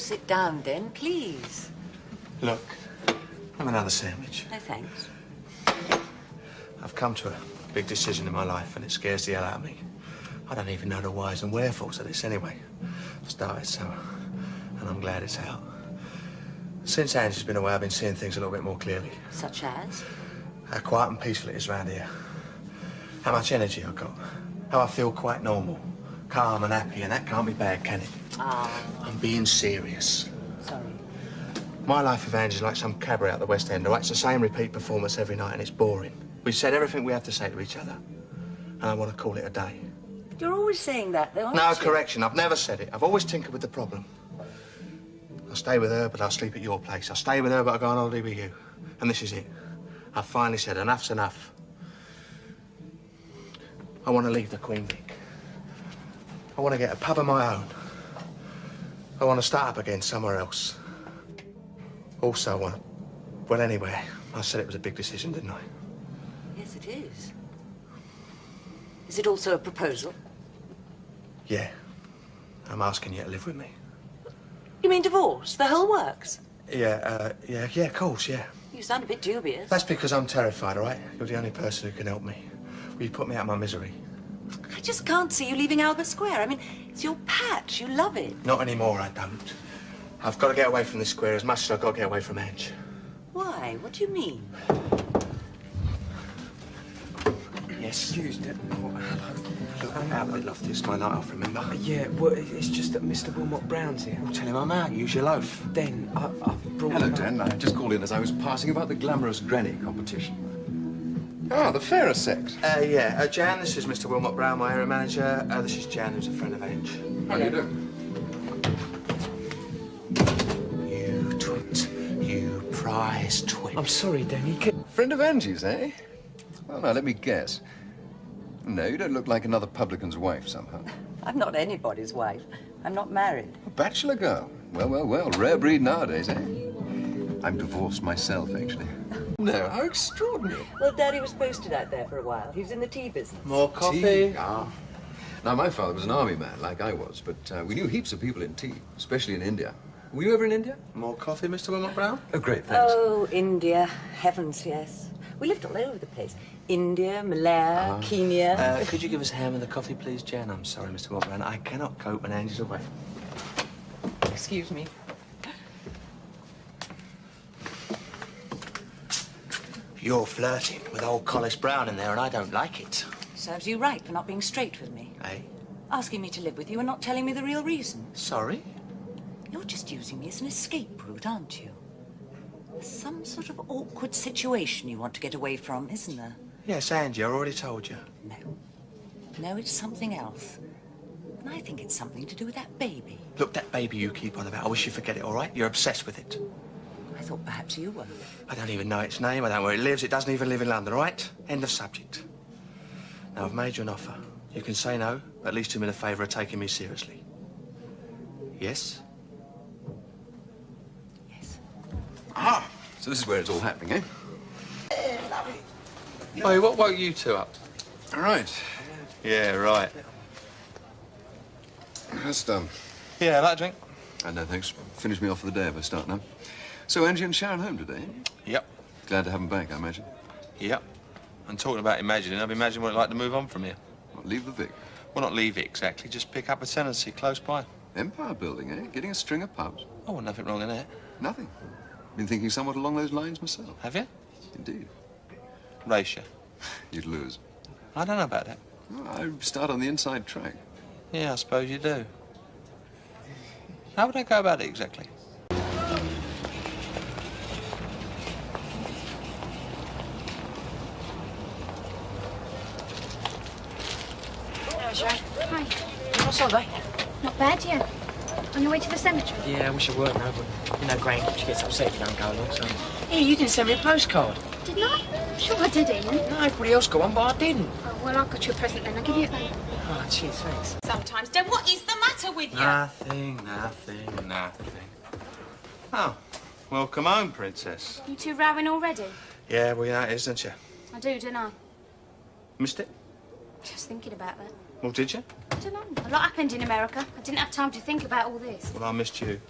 sit down, Den, please. Look, have another sandwich. No, thanks. I've come to a big decision in my life, and it scares the hell out of me. I don't even know the whys and wherefores of this anyway. I've started so, and I'm glad it's out. Since Angie's been away, I've been seeing things a little bit more clearly. Such as? How quiet and peaceful it is around here. How much energy I've got. How I feel quite normal, calm and happy, and that can't be bad, can it? I'm being serious. Sorry. My life with Angie's like some cabaret out the West End, all right? It's the same repeat performance every night, and it's boring. We've said everything we have to say to each other, and I want to call it a day. You're always saying that, though, aren't No, you? correction. I've never said it. I've always tinkered with the problem. I'll stay with her, but I'll sleep at your place. I'll stay with her, but I'll go on holiday with you. And this is it. I've finally said enough's enough. I want to leave the Queen Vic. I want to get a pub of my own. I want to start up again somewhere else. Also, I want to... Well, anyway, I said it was a big decision, didn't I? Yes, it is. Is it also a proposal? Yeah. I'm asking you to live with me. You mean divorce? The whole works? Yeah, of course, yeah. You sound a bit dubious. That's because I'm terrified, all right? You're the only person who can help me. Will you put me out of my misery? I just can't see you leaving Albert Square. I mean, it's your patch. You love it. Not anymore, I don't. I've got to get away from this square as much as I've got to get away from Ange. Why? What do you mean? Yes. Excuse me. Look, I'm out with Loftus, my night off, remember? Yeah, well, it's just that Mr. Wilmot Brown's here. Well, tell him I'm out. Use your loaf. Den, I've brought... Hello, Den. I just called in as I was passing about the glamorous granny competition. Ah, the fairer sex. Yeah. Jan, this is Mr. Wilmot Brown, my area manager. This is Jan, who's a friend of Ange. How do you do? You twit. You prize twit. I'm sorry, Den, you can... Friend of Angie's, eh? Well, now, let me guess. No, you don't look like another publican's wife, somehow. I'm not anybody's wife. I'm not married. A bachelor girl. Well, rare breed nowadays, eh? I'm divorced myself, actually. No, how extraordinary. Well, Daddy was posted out there for a while. He was in the tea business. More coffee? Tea? Ah. Now, my father was an army man, like I was, but we knew heaps of people in tea, especially in India. Were you ever in India? More coffee, Mr. Wilmot Brown? Oh, great, thanks. Oh, India. Heavens, yes. We lived all over the place. India, Malaya, Kenya. Could you give us a hand with the coffee, please, Jan? I'm sorry, Mr. Wilmot Brown. I cannot cope when Angie's away. Excuse me. You're flirting with old Collis Brown in there, and I don't like it. Serves you right for not being straight with me. Eh? Asking me to live with you and not telling me the real reason. Sorry? You're just using me as an escape route, aren't you? There's some sort of awkward situation you want to get away from, isn't there? Yes, Angie, I already told you. No. No, it's something else. And I think it's something to do with that baby. Look, that baby you keep on about, I wish you forget it, all right? You're obsessed with it. I thought perhaps you were. I don't even know its name, I don't know where it lives, it doesn't even live in London, all right? End of subject. Now, I've made you an offer. You can say no, but at least do me the favour of taking me seriously. Yes? Yes. Ah, so this is where it's all happening, eh? Hey, what woke you two up? All right. Yeah, right. Just, Yeah, that drink? no, thanks. Finish me off for the day if I start now. So, Angie and Sharon home today? Yep. Glad to have them back, I imagine. Yep. And talking about imagining, I've imagined what it'd like to move on from here. Well, leave the Vic. Well, not leave it exactly, just pick up a tenancy close by. Empire building, eh? Getting a string of pubs. Oh, well, nothing wrong in that. Nothing. Been thinking somewhat along those lines myself. Have you? Indeed. Ratio. You'd lose. I don't know about that. Well, I start on the inside track. Yeah, I suppose you do. How would I go about it exactly? Hi. What's on, eh? Not bad, yeah. On your way to the cemetery? Yeah, I wish I were now, but, you know, Gran, she gets upset if you don't go along, so... Hey, you didn't send me a postcard. Didn't I? I'm sure I did, Ian. No, everybody else got one, but I didn't. Oh, well, I've got you a present then. I'll give you it later. Oh, cheers, thanks. Sometimes. Then what is the matter with you? Nothing. Oh, welcome home, Princess. You two rowing already? Yeah, well, you know it is, don't you? I do, don't I? Missed it? Just thinking about that. Well, did you? I don't know. A lot happened in America. I didn't have time to think about all this. Well, I missed you.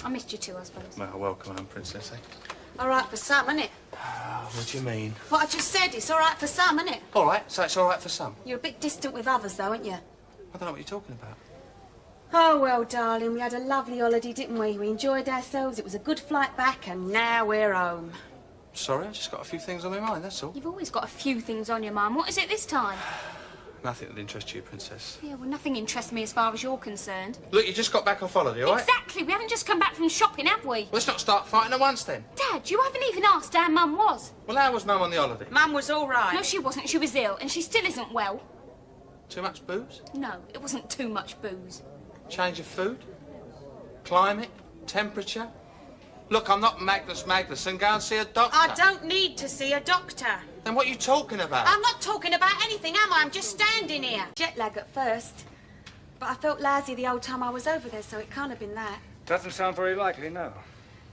I missed you too, I suppose. Well, welcome home, Princess. All right for some, isn't it? What do you mean? What I just said, it's all right for some, isn't it? All right, so it's all right for some. You're a bit distant with others, though, aren't you? I don't know what you're talking about. Oh, well, darling, we had a lovely holiday, didn't we? We enjoyed ourselves, it was a good flight back, and now we're home. Sorry, I just got a few things on my mind, that's all. You've always got a few things on your mind. What is it this time? Nothing that interests you, Princess. Yeah, well, nothing interests me as far as you're concerned. Look, you just got back off holiday, all right? Exactly. We haven't just come back from shopping, have we? Well, let's not start fighting at once, then. Dad, you haven't even asked how Mum was. Well, how was Mum on the holiday? Mum was all right. No, she wasn't. She was ill, and she still isn't well. Too much booze? No, it wasn't too much booze. Change of food? Climate? Temperature? Look, I'm not Magnus Magnuson. Go and see a doctor. I don't need to see a doctor. Then what are you talking about? I'm not talking about anything, am I? I'm just standing here. Jet lag at first. But I felt lousy the whole time I was over there, so it can't have been that. Doesn't sound very likely, no.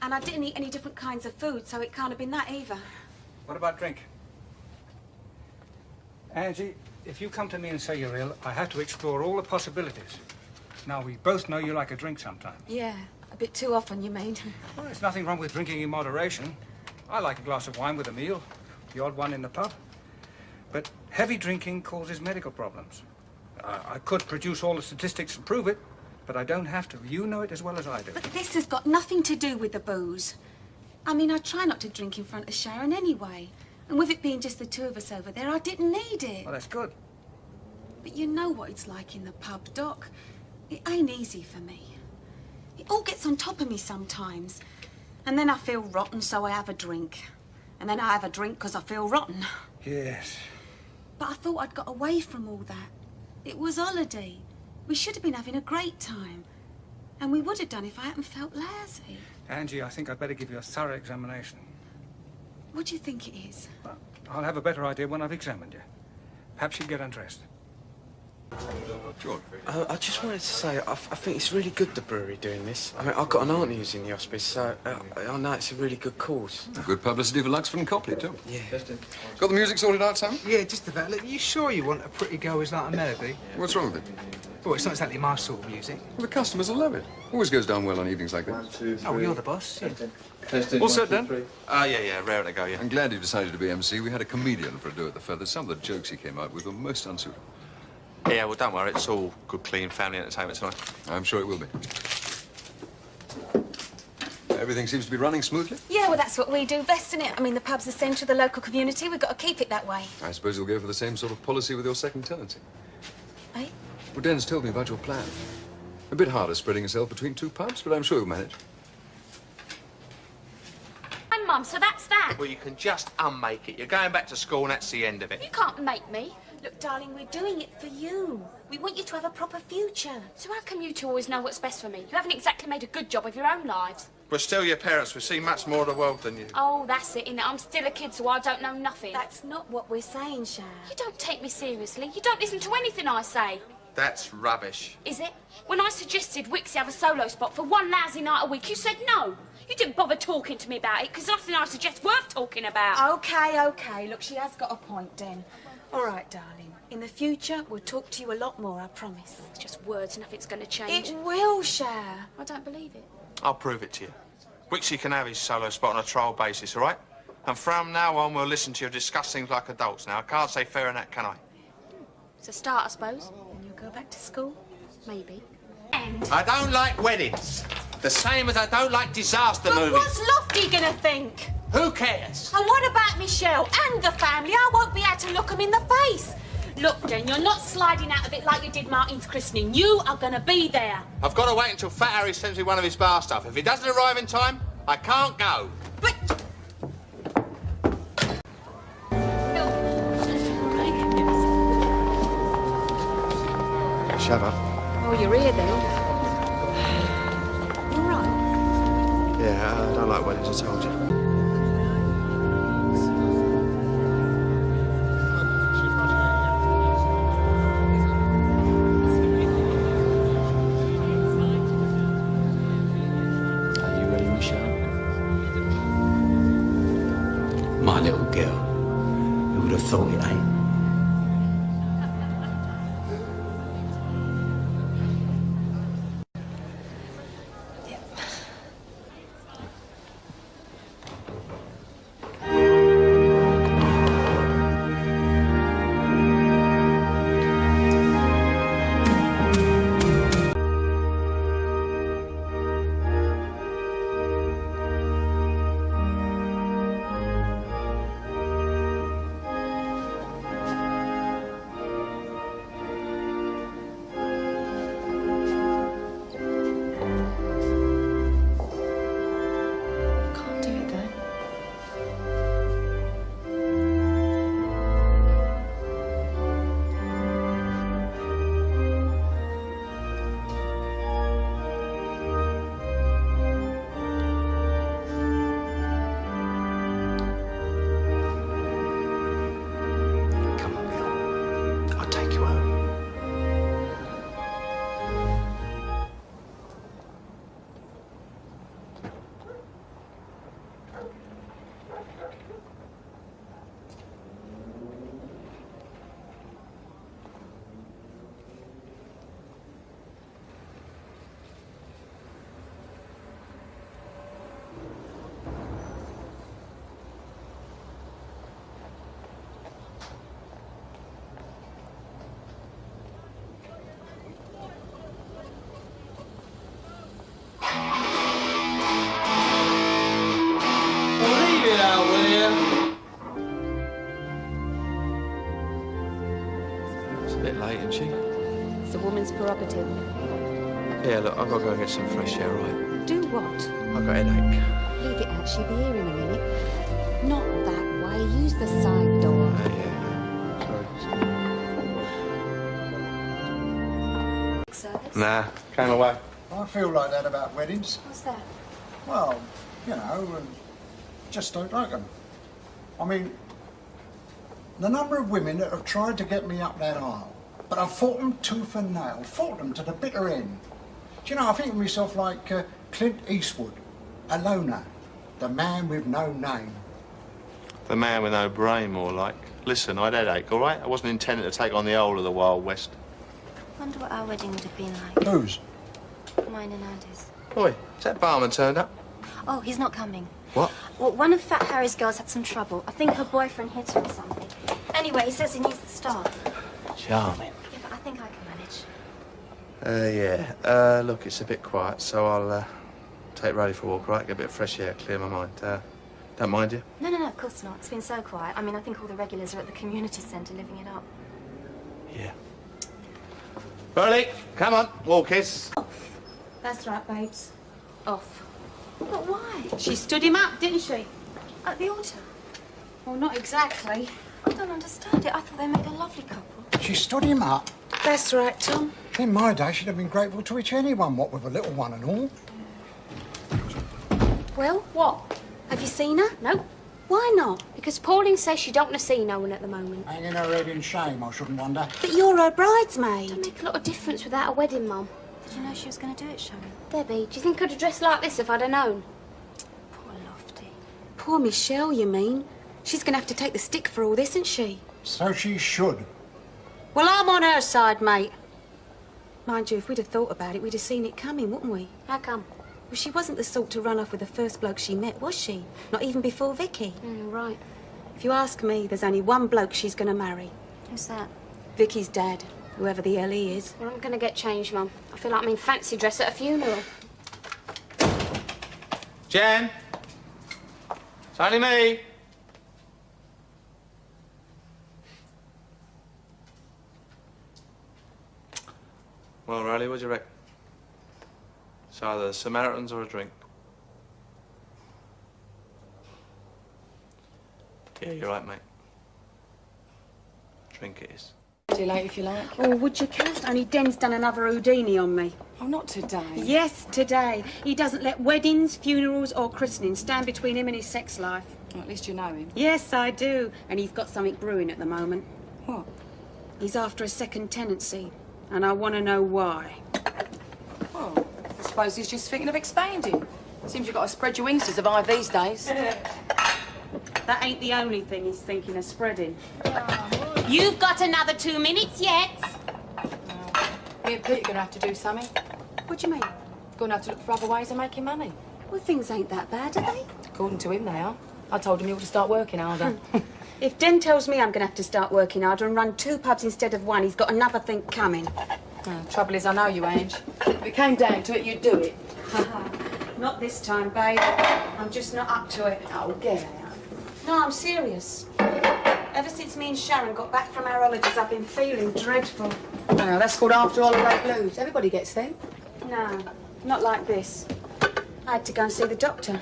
And I didn't eat any different kinds of food, so it can't have been that either. What about drink? Angie, if you come to me and say you're ill, I have to explore all the possibilities. Now, we both know you like a drink sometimes. Yeah, a bit too often, you mean? Well, there's nothing wrong with drinking in moderation. I like a glass of wine with a meal, the odd one in the pub. But heavy drinking causes medical problems. I could produce all the statistics and prove it, but I don't have to. You know it as well as I do. But this has got nothing to do with the booze. I mean, I try not to drink in front of Sharon anyway. And with it being just the two of us over there, I didn't need it. Well, that's good. But you know what it's like in the pub, Doc. It ain't easy for me. It all gets on top of me sometimes. And then I feel rotten, so I have a drink. And then I have a drink because I feel rotten. Yes. But I thought I'd got away from all that. It was holiday. We should have been having a great time. And we would have done if I hadn't felt lousy. Angie, I think I'd better give you a thorough examination. What do you think it is? Well, I'll have a better idea when I've examined you. Perhaps you'd get undressed. George. I just wanted to say, I think it's really good the brewery doing this. I mean, I've got an aunt who's in the hospice, so I know it's a really good cause. Good publicity for Luxford and Copley, too. Yeah. Got the music sorted out, Sam? Yeah, just about. Look, you sure you want a pretty girl who's like a melody? What's wrong with it? Well, it's not exactly my sort of music. Well, the customers will love it. Always goes down well on evenings like this. Oh, well, you're the boss. Yeah. All set, Dan? Yeah, raring to go, yeah. I'm glad you decided to be MC. We had a comedian for a do at the Feathers. Some of the jokes he came out with were most unsuitable. Yeah, well, don't worry. It's all good, clean family entertainment tonight. I'm sure it will be. Everything seems to be running smoothly. Yeah, well, that's what we do best, isn't it? I mean, the pub's the centre of the local community. We've got to keep it that way. I suppose you'll go for the same sort of policy with your second tenancy. Eh? Well, Dan's told me about your plan. A bit harder spreading yourself between two pubs, but I'm sure you'll manage. I'm Mum, so that's that. Well, you can just unmake it. You're going back to school, and that's the end of it. You can't make me. Look, darling, we're doing it for you. We want you to have a proper future. So how come you two always know what's best for me? You haven't exactly made a good job of your own lives. We're still your parents. We've seen much more of the world than you. Oh, that's it, innit? I'm still a kid, so I don't know nothing. That's not what we're saying, Shah. You don't take me seriously. You don't listen to anything I say. That's rubbish. Is it? When I suggested Wixie have a solo spot for one lousy night a week, you said no. You didn't bother talking to me about it, because nothing I suggest worth talking about. Okay. Look, she has got a point, Den. All right, darling. In the future, we'll talk to you a lot more, I promise. It's just words, nothing's going to change. It will, Shah. I don't believe it. I'll prove it to you. Wixie can have his solo spot on a trial basis, all right? And from now on, we'll listen to you discuss things like adults. Now, I can't say fair in that, can I? It's a start, I suppose. Then you'll go back to school? Maybe. And... I don't like weddings. The same as I don't like disaster But movies. what's Lofty gonna think? Who cares? And what about Michelle and the family? I won't be able to look them in the face. Look, Den, you're not sliding out of it like you did Martin's christening. You are gonna be there. I've got to wait until Fat Harry sends me one of his bar stuff. If he doesn't arrive in time, I can't go. But... Shut up. Oh, you're here then. All right. Yeah, I don't like weddings, I told you. Are you ready, Michelle? My little girl. Who would have thought it, eh? isn't she? It's a woman's prerogative. Yeah, look, I've got to go and get some fresh air, right? Do what? I've got a headache. Leave it out. She'll be here in a minute. Not that way. Use the side door. Yeah. Sorry. Service? Nah, came away. I feel like that about weddings. What's that? Well, you know, just don't like them. I mean, the number of women that have tried to get me up that aisle, but I've fought them tooth and nail, fought them to the bitter end. Do you know, I think of myself like Clint Eastwood, a loner, the man with no name. The man with no brain, more like. Listen, I had a headache, all right? I wasn't intending to take on the whole of the Wild West. Wonder what our wedding would have been like. Whose? Mine and Andy's. Oi, has that barman turned up? Oh, he's not coming. What? Well, one of Fat Harry's girls had some trouble. I think her boyfriend hit her or something. Anyway, he says he needs the staff. Charming. Yeah, but I think I can manage. Yeah. Look, it's a bit quiet, so I'll take Riley for a walk, right? Get a bit of fresh air, clear my mind. Don't mind you? No, of course not. It's been so quiet. I mean, I think all the regulars are at the community centre living it up. Yeah. Riley, come on, walkies. Off. That's right, babes. Off. But why? She stood him up, didn't she? At the altar? Well, not exactly. I don't understand it. I thought they made a lovely couple. She stood him up. That's right, Tom. In my day, she'd have been grateful to each anyone, what with a little one and all. Well, what? Have you seen her? No. Why not? Because Pauline says she don't want to see no one at the moment. Hanging her head in shame, I shouldn't wonder. But you're her It'd bridesmaid. make a lot of difference without a wedding, Mum. Did you know she was going to do it, Sharon? Debbie, do you think I'd have dressed like this if I'd have known? Poor Lofty. Poor Michelle, you mean? She's going to have to take the stick for all this, isn't she? So she should. Well, I'm on her side, mate. Mind you, if we'd have thought about it, we'd have seen it coming, wouldn't we? How come? Well, she wasn't the sort to run off with the first bloke she met, was she? Not even before Vicky. Right. If you ask me, there's only one bloke she's going to marry. Who's that? Vicky's dad, whoever the hell he is. Well, I'm going to get changed, Mum. I feel like I'm in fancy dress at a funeral. Jen? It's only me. Well, Riley, what do you reckon? It's either the Samaritans or a drink. Yeah, you're right, mate. Drink it is. Too late if you like. Oh, would you, Kath? Only Den's done another Houdini on me. Oh, not today. Yes, today. He doesn't let weddings, funerals or christenings stand between him and his sex life. Well, at least you know him. Yes, I do. And he's got something brewing at the moment. What? He's after a second tenancy. And I want to know why. Well, I suppose he's just thinking of expanding. Seems you've got to spread your wings to survive these days. That ain't the only thing he's thinking of spreading. You've got another 2 minutes yet. Me and Pete are going to have to do something. What do you mean? Going to have to look for other ways of making money. Well, things ain't that bad, are they? According to him, they are. I told him he ought to start working harder. If Den tells me I'm going to have to start working harder and run 2 pubs instead of 1, he's got another thing coming. Trouble is, I know you, Ange. If it came down to it, you'd do it. Not this time, babe. I'm just not up to it. Oh, get out. No, I'm serious. Ever since me and Sharon got back from our holidays, I've been feeling dreadful. Well, that's called after holiday blues. Everybody gets them. No, not like this. I had to go and see the doctor.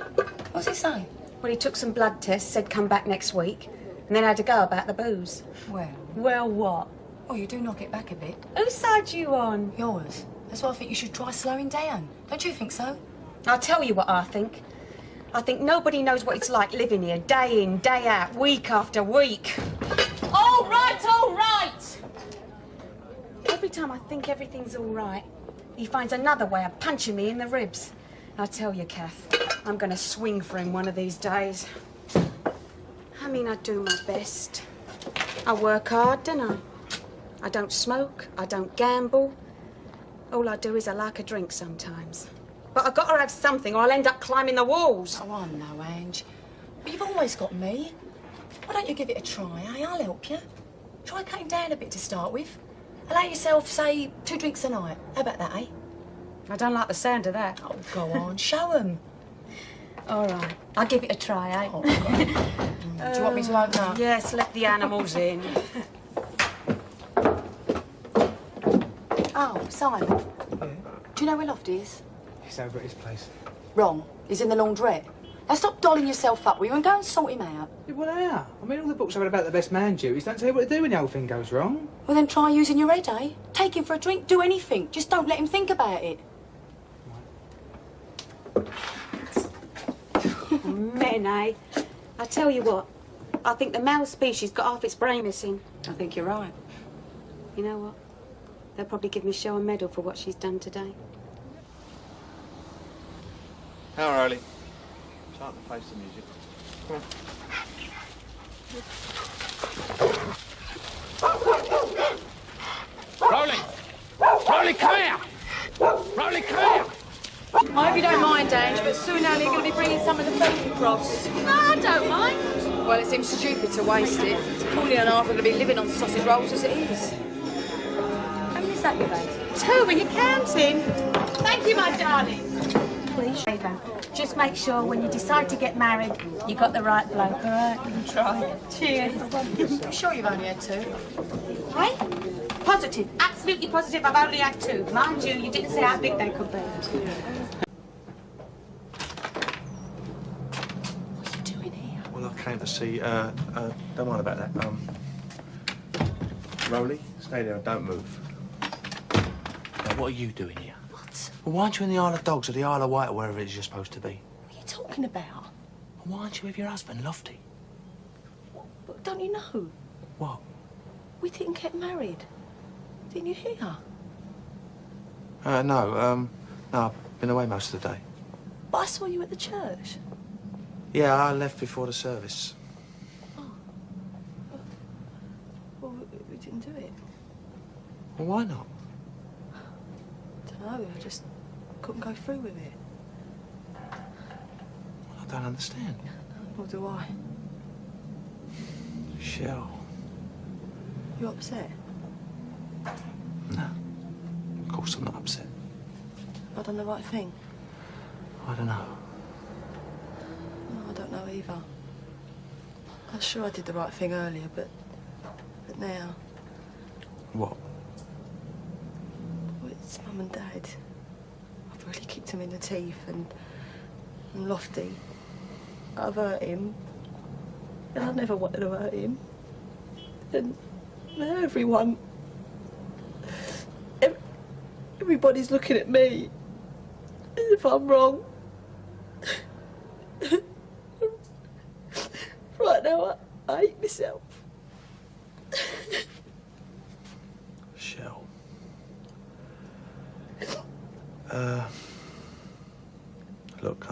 What's he say? Well, he took some blood tests, said come back next week, and then had to go about the booze. Well. Well, what? Oh, you do knock it back a bit. Whose side you on? Yours. That's why I think you should try slowing down. Don't you think so? I'll tell you what I think. I think nobody knows what it's like living here, day in, day out, week after week. All right, all right! Every time I think everything's all right, he finds another way of punching me in the ribs. I tell you, Kath, I'm going to swing for him one of these days. I mean, I do my best. I work hard, don't I? I don't smoke, I don't gamble. All I do is I like a drink sometimes. But I've got to have something or I'll end up climbing the walls. Oh, I know, Ange. But you've always got me. Why don't you give it a try, eh? I'll help you. Try cutting down a bit to start with. Allow yourself, say, 2 drinks a night. How about that, eh? I don't like the sound of that. Oh, go on, show 'em. All right, I'll give it a try, eh? Oh, do you want me to open up? Yes, let the animals in. Simon. Yeah? Do you know where Lofty is? He's over at his place. Wrong. He's in the laundrette. Now stop dolling yourself up, will you, and go and sort him out. Yeah, well, they are. I mean, all the books I've read about the best man duties don't tell you what to do when the whole thing goes wrong. Well, then try using your head, eh? Take him for a drink, do anything. Just don't let him think about it. Men, eh? I tell you what, I think the male species got half its brain missing. I think you're right. You know what? They'll probably give Michelle a medal for what she's done today. How early? Start to face the music. Come on. Rolly! Rolly, come here! Rolly, come here! I hope you don't mind, Ange, but soon now you're going to be bringing some of the food across. No, I don't mind. Well, it seems stupid to waste it. Paulie and I are going to be living on sausage rolls as it is. How many is that you've had? 2 when you're counting. Thank you, my darling. Please. Just make sure when you decide to get married, you got the right bloke, all right? You try. Cheers. You sure you've only had 2? Hey? Positive. Absolutely positive I've only had 2. Mind you, you didn't say how big they could be. What are you doing here? Well, I came to see, don't mind about that. Rolly, stay there, don't move. Now, what are you doing here? What? Well, why aren't you in the Isle of Dogs or the Isle of Wight or wherever it is you're supposed to be? What are you talking about? Well, why aren't you with your husband, Lofty? What, don't you know? What? We didn't get married. Didn't you hear? No, no, I've been away most of the day. But I saw you at the church. Yeah, I left before the service. Well, we didn't do it. Well, why not? Don't know, I just couldn't go through with it. Well, I don't understand. Nor do I. Shell. You upset? No. Of course I'm not upset. Have I done the right thing? I don't know. No, I don't know either. I'm sure I did the right thing earlier, but now... What? Well, it's Mum and Dad. I've really kicked him in the teeth and Lofty. I've hurt him. And I never wanted to hurt him. And now everyone... Everybody's looking at me as if I'm wrong. Right now, I hate myself. Shell. Look,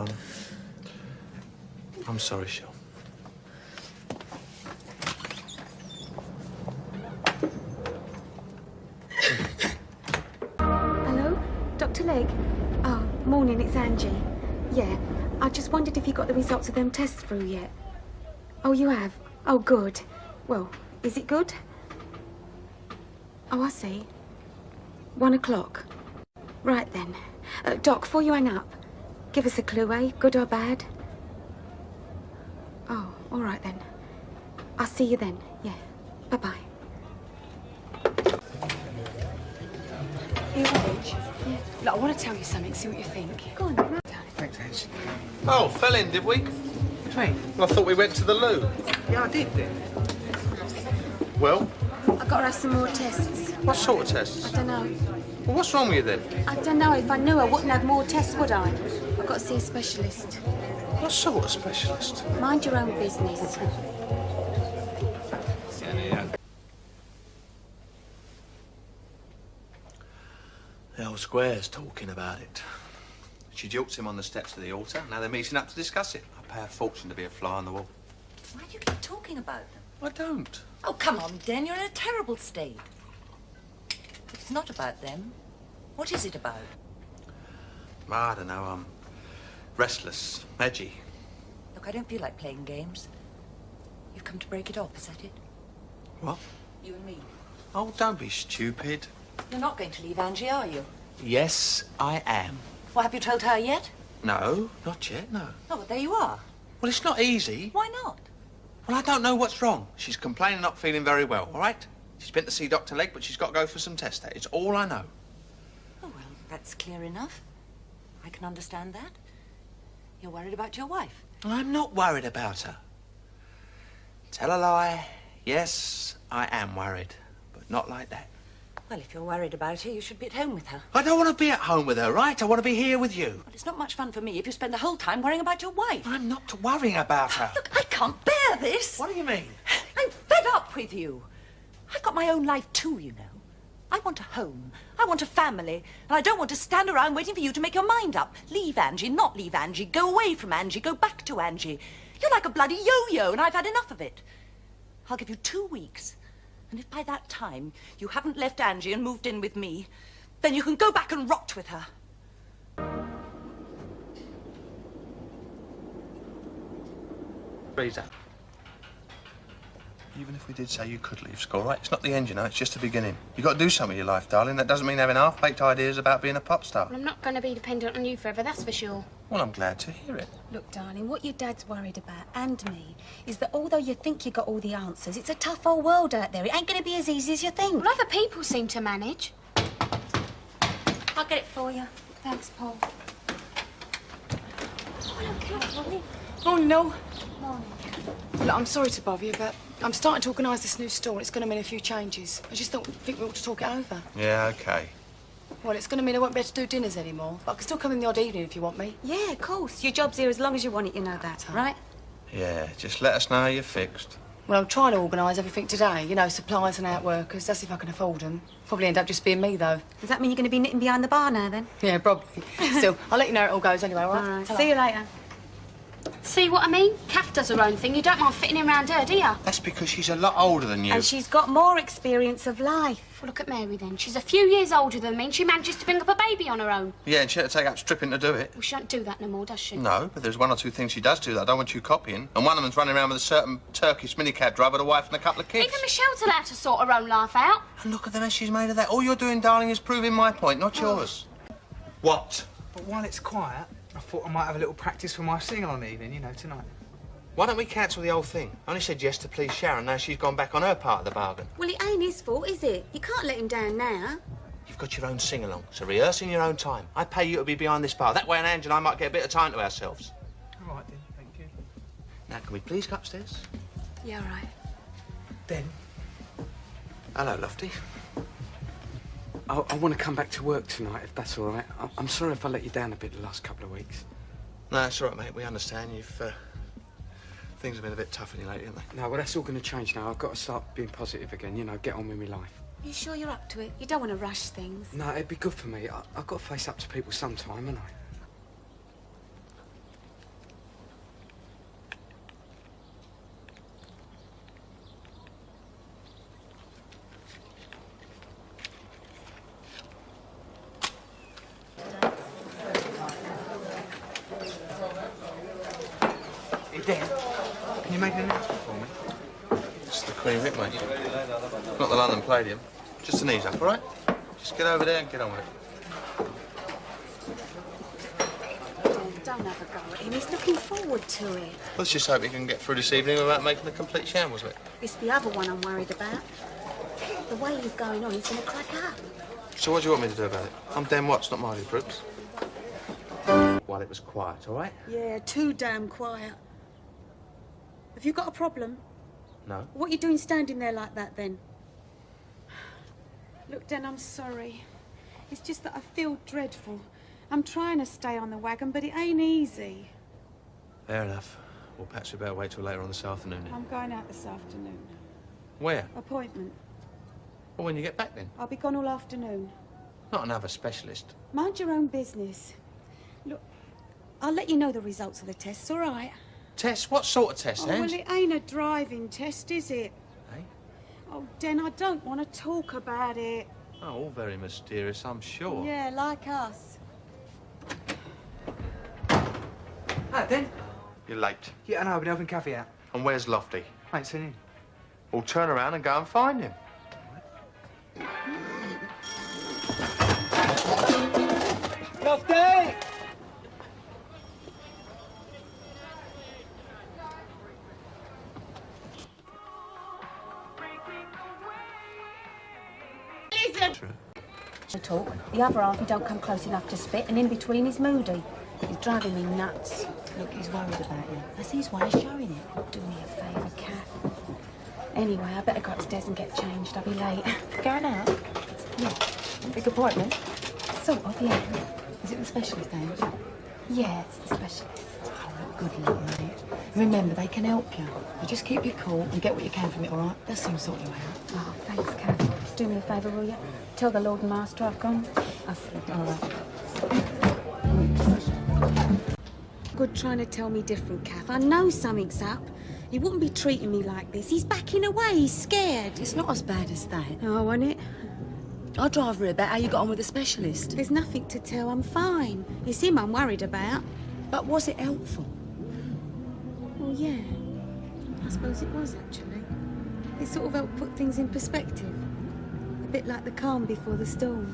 I'm sorry, Shell. Hello? Dr. Legg? Oh, morning, it's Angie. Yeah, I just wondered if you got the results of them tests through yet. Oh, you have? Oh, good. Well, is it good? Oh, I see. 1 o'clock. Right then. Doc, before you hang up, give us a clue, eh? Good or bad? Oh, all right then. I'll see you then. Yeah. Bye-bye. Here, Ange. Yeah. Look, I want to tell you something, see what you think. Go on, then. Thanks, Ange. Oh, fell in, did we? What do you mean? Well, I thought we went to the loo. Yeah, I did then. Well, I've got to have some more tests. what sort of tests? I don't know. Well, what's wrong with you then? I don't know. If I knew, I wouldn't have more tests, would I? I've got to see a specialist. What sort of specialist? Mind your own business. The old square's talking about it. She jilts him on the steps of the altar. Now they're meeting up to discuss it. I pay a fortune to be a fly on the wall. Why do you keep talking about them? I don't. Oh, come on, Den, you're in a terrible state. It's not about them. What is it about? I don't know, I'm restless, edgy. Look, I don't feel like playing games. You've come to break it off, is that it? What? You and me. Oh, don't be stupid. You're not going to leave Angie, are you? Yes, I am. Well, have you told her yet? No, not yet, no. Oh, but there you are. Well, it's not easy. Why not? Well, I don't know what's wrong. She's complaining not feeling very well, all right? She's been to see Dr. Legg, but she's got to go for some tests. It's all I know. That's clear enough. I can understand that. You're worried about your wife. I'm not worried about her. Tell a lie. Yes, I am worried, but not like that. Well, if you're worried about her, you should be at home with her. I don't want to be at home with her, right? I want to be here with you. Well, it's not much fun for me if you spend the whole time worrying about your wife. I'm not worrying about her. Look, I can't bear this. What do you mean? I'm fed up with you. I've got my own life too, you know. I want a home. I want a family. And I don't want to stand around waiting for you to make your mind up. Leave Angie, not leave Angie. Go away from Angie. Go back to Angie. You're like a bloody yo-yo, and I've had enough of it. I'll give you 2 weeks. And if by that time you haven't left Angie and moved in with me, then you can go back and rot with her. Freezer. Even if we did say you could leave school, right? It's not the end, you know. It's just the beginning. You've got to do something with your life, darling. That doesn't mean having half-baked ideas about being a pop star. Well, I'm not going to be dependent on you forever, that's for sure. Well, I'm glad to hear it. Look, darling, what your dad's worried about, and me, is that although you think you got all the answers, it's a tough old world out there. It ain't going to be as easy as you think. Well, other people seem to manage. I'll get it for you. Thanks, Paul. Oh, no. Look, I'm sorry to bother you, but I'm starting to organise this new store. It's going to mean a few changes. I just think we ought to talk it over. Yeah, OK. Well, it's going to mean I won't be able to do dinners anymore. But I can still come in the odd evening if you want me. Yeah, of course. Your job's here as long as you want it, you know that, right? Yeah, just let us know how you're fixed. Well, I'm trying to organise everything today. You know, supplies and outworkers. That's if I can afford them. Probably end up just being me, though. Does that mean you're going to be knitting behind the bar now, then? Yeah, probably. Still, I'll let you know how it all goes anyway, all right? All right. Ta-ra. See you later. See what I mean? Kath does her own thing. You don't mind fitting in around her, do you? That's because she's a lot older than you. And she's got more experience of life. Well, look at Mary, then. She's a few years older than me, and she manages to bring up a baby on her own. Yeah, and she had to take up stripping to do it. Well, she don't do that no more, does she? No, but there's one or two things she does do that I don't want you copying. And one of them's running around with a certain Turkish minicab driver, a wife and a couple of kids. Even Michelle's allowed to sort her own life out. And look at the mess she's made of that. All you're doing, darling, is proving my point, not yours. What? But while it's quiet, I thought I might have a little practice for my sing-along evening, you know, tonight. Why don't we cancel the whole thing? I only said yes to please Sharon. Now she's gone back on her part of the bargain. Well, it ain't his fault, is it? You can't let him down now. You've got your own sing-along, so rehearse in your own time. I pay you to be behind this bar. That way, Angie and I might get a bit of time to ourselves. All right, then. Thank you. Now, can we please go upstairs? Yeah, all right. Then? Hello, Lofty. I want to come back to work tonight, if that's all right. I'm sorry if I let you down a bit the last couple of weeks. No, it's all right, mate. We understand. Things have been a bit tough on you lately, haven't they? No, well, that's all going to change now. I've got to start being positive again, you know, get on with my life. You sure you're up to it? You don't want to rush things. No, it'd be good for me. I've got to face up to people sometime, haven't I? Hey, Dan, can you make an announcement for me? It's the Queen Vic, mate. Not the London Palladium. Just an ease up, all right? Just get over there and get on with it. Don't have a go at him. He's looking forward to it. Let's just hope he can get through this evening without making a complete shambles of it. It's the other one I'm worried about. The way he's going on, he's going to crack up. So what do you want me to do about it? I'm Dan Watts, not Marley Brooks. While it was quiet, all right? Yeah, too damn quiet. Have you got a problem? No. What are you doing standing there like that, then? Look, Dan, I'm sorry. It's just that I feel dreadful. I'm trying to stay on the wagon, but it ain't easy. Fair enough. Well, perhaps we better wait till later on this afternoon then. I'm going out this afternoon. Where? Appointment. Well, when you get back then. I'll be gone all afternoon. Not another specialist. Mind your own business. Look, I'll let you know the results of the tests, all right? Test? What sort of test, Oh, well, Ange? it ain't a driving test, is it? Eh? Oh, Den, I don't want to talk about it. Oh, all very mysterious, I'm sure. Yeah, like us. Hi, Den. You're late. Yeah, I know, I've been helping Kathy out. And where's Lofty? I ain't seen him. Well, turn around and go and find him. Lofty! talk. The other half, he don't come close enough to spit, and in between he's moody. He's driving me nuts. Look, he's worried about you. That's his way of showing it. Do me a favour, Kath. Anyway, I better go upstairs and get changed. I'll be late. Going out? Yeah. Big appointment? Sort of, yeah. Is it the specialist, Angie? Yeah, it's the specialist. Good luck, mate. Remember, they can help you. You just keep your cool and get what you can from it, all right? They'll soon sort you out. Oh, thanks, Kath. Just do me a favour, will you? Tell the Lord and Master I've gone. All right. Good trying to tell me different, Kath. I know something's up. He wouldn't be treating me like this. He's backing away. He's scared. It's not as bad as that. Oh, isn't it? I'll drive her about how you got on with the specialist. There's nothing to tell. I'm fine. It's him I'm worried about. But was it helpful? Well, yeah. I suppose it was, actually. It sort of helped put things in perspective. A bit like the calm before the storm.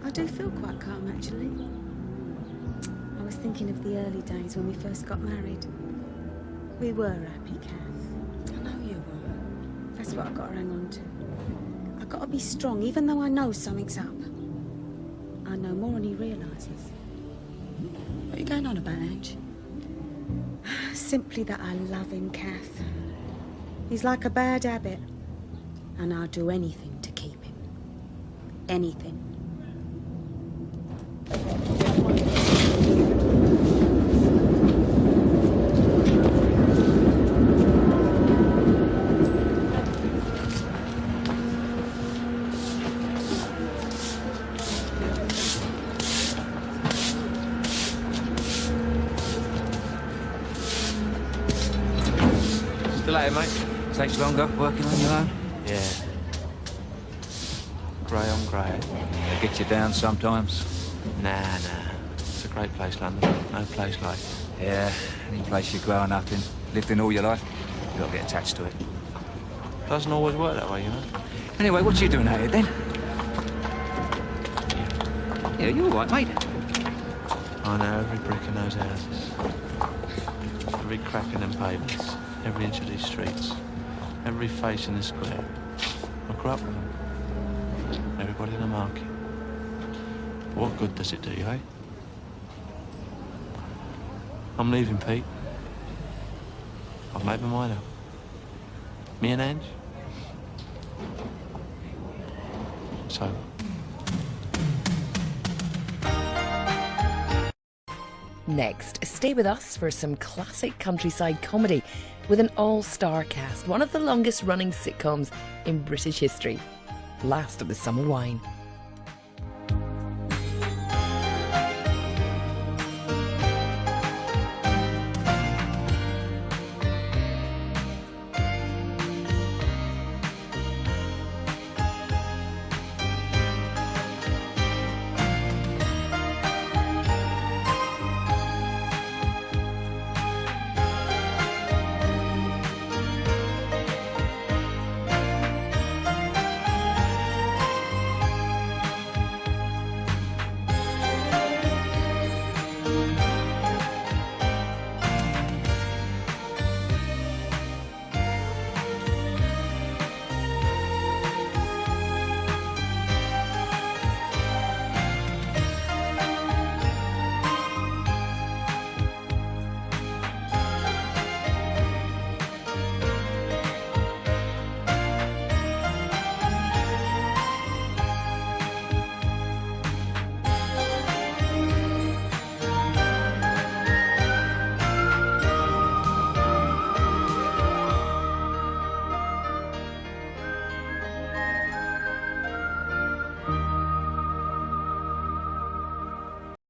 I do feel quite calm, actually. I was thinking of the early days when we first got married. We were happy, Kath. I know you were. That's what I've got to hang on to. I've got to be strong, even though I know something's up. I know more than he realises. What are you going on about, Ange? Simply that I love him, Kath. He's like a bad habit. And I'll do anything to keep him. Anything. Still at it, mate? Takes longer working on your own? Yeah. Grey on grey. They get you down sometimes. Nah. It's a great place, London. No place like it. Yeah, any place you're growing up in, lived in all your life, you've got to get attached to it. Doesn't always work that way, you know. Anyway, what you doing out here then? Yeah, you all right, mate? I know every brick in those houses. Every crack in them pavements. Every inch of these streets. Every face in this square. I grew up with them. Everybody in the market. But what good does it do you, eh? I'm leaving, Pete. I've made my mind up. Me and Ange. So. Next, stay with us for some classic countryside comedy with an all-star cast, one of the longest running sitcoms in British history. Last of the Summer Wine.